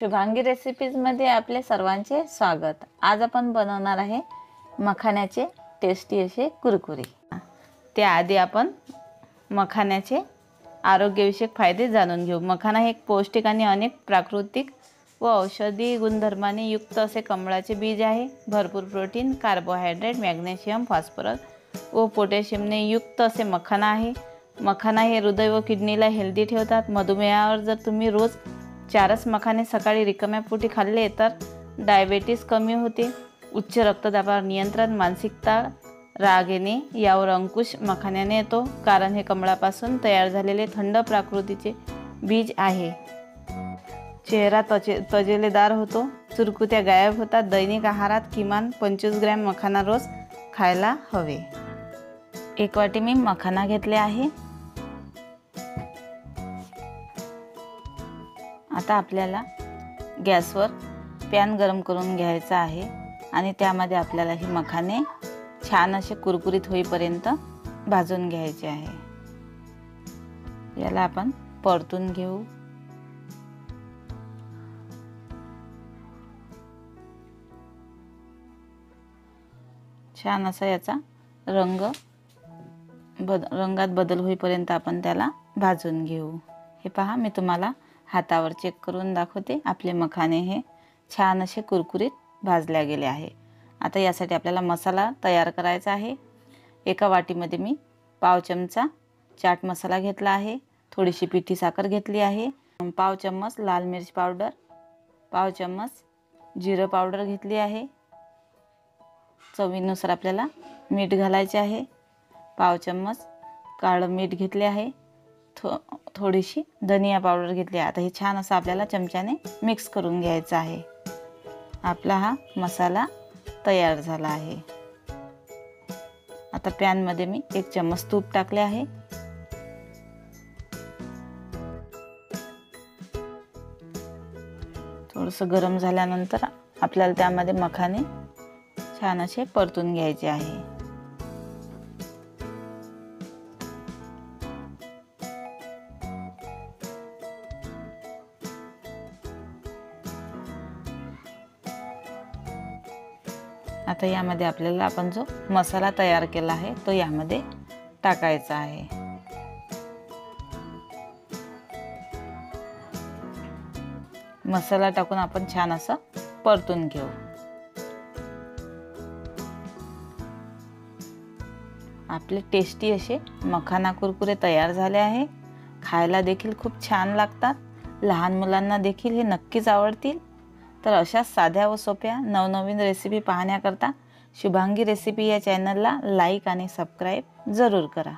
शुभांगी रेसिपीजमध्ये आपले सर्वांचे स्वागत। आज आपण बनवणार आहे मखाण्याचे टेस्टी असे कुरकुरे। त्याआधी आपण मखाण्याचे आरोग्यविषयक फायदे जाणून घेऊ। मखाना हे एक पौष्टिक आणि अनेक प्राकृतिक व औषधी गुणधर्माने युक्त असे कमळाचे बीज आहे। भरपूर प्रोटीन, कार्बोहायड्रेट, मॅग्नेशियम, फॉस्फरस व पोटॅशियमने युक्त असे मखाना आहे। मखाना हे हृदय व किडनीला हेल्दी ठेवतात। मधुमेहावर जर तुम्ही रोज 4 मखाने सकाळी रिकाम्या पोटी खाल्ले तर डायबिटीज कमी होते। उच्च रक्तदाबावर नियंत्रण, मानसिक ताण, राग येणे यावर अंकुश मखाण्याने येतो, कारण हे कमळापासून तयार झालेले थंड प्रकृतीचे बीज आहे। चेहरा तजेलेदार होतो, चुरकुत्या गायब होतात। दैनिक आहारात किमान 25 ग्रॅम मखाना रोज खायला हवे। 1 वाटी मी मखाना घेतले आहे। आता आपल्याला गॅसवर पॅन गरम करून घ्यायचा आहे आणि त्यामध्ये आपल्याला हे मखाने छान असे कुरकुरीत होईपर्यंत भाजून घ्यायचे आहे। याला आपण परतून घेऊ। छान असा याचा रंगात बदल होईपर्यंत आपण त्याला भाजून घेऊ। हे पहा, मी तुम्हाला हातावर चेक करून दाखवते। आपले मखाने हे छान असे कुरकुरीत भाजले गेले आहे। आता यासाठी आपल्याला मसाला तयार करायचा आहे। एका वाटीमध्ये मी पाव चमचा चाट मसाला घेतला आहे, थोडीशी पिठी साखर घेतली आहे, पाव चम्मच लाल मिर्च पावडर, पाव चम्मच जिरे पावडर घेतली आहे, चवीनुसार आपल्याला मीठ घालायचे आहे, पाव चम्मच काळं मीठ घेतले आहे, थोडीशी धनिया पावडर घेतली आहे। आता हे छान असं आपल्याला चमच्याने मिक्स करून घ्यायचं आहे। आपला हा मसाला तयार झाला आहे। आता पॅन मध्ये मी 1 चम्मच तूप टाकले आहे। थोडंसं गरम झाल्यानंतर आपल्याला त्यामध्ये मखाने छान असे परतून घ्यायचे आहे। आता यामध्ये आपल्याला आपण जो मसाला तयार केला आहे तो यामध्ये टाकायचा आहे। मसाला टाकून आपण छान असं परतून घेऊ। आपले टेस्टी असे मखाना कुरकुरे तयार झाले आहे। खायला देखील खूप छान लागतात। लहान मुलांना देखील हे नक्कीच आवडतील। तर अशा साध्या व सोप्या नवनवीन रेसिपी पाहण्याकरता शुभांगी रेसिपी या चॅनलला लाईक आणि सबस्क्राईब जरूर करा।